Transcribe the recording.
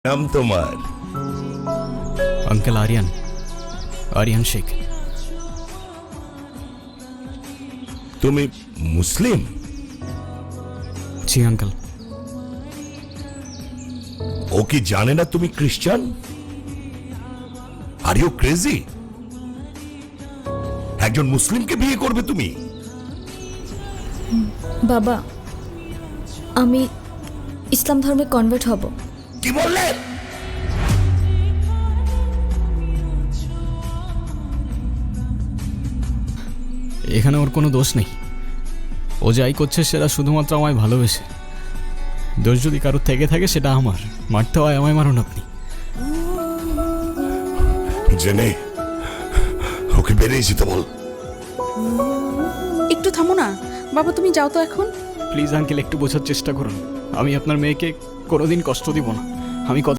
নাম তোমার? अंकल आर्यन, आर्यन शेख। তুমি মুসলিম? जी अंकल। ও কি জানে না তুমি খ্রিস্টান? Are you crazy? একজন মুসলিমকে বিয়ে করবে তুমি? বাবা, আমি ইসলাম ধর্মে কনভার্ট হব। কি বললে? এখানে ওর কোনো দোষ নেই। ও যাই করছে সেটা শুধুমাত্র আমায় ভালোবেসে। দোষ যদি কারোর থেকে থাকে সেটা আমার। মারতে হয় আমায় মারুন আপনি। জেনে ওকে বেরিয়ে যেতে বল। একটু থামো না বাবা, তুমি যাও তো এখন। প্লিজ আঙ্কেল, একটু বোঝার চেষ্টা করুন। আমি আপনার মেয়েকে কোনোদিন কষ্ট দিব না। আমি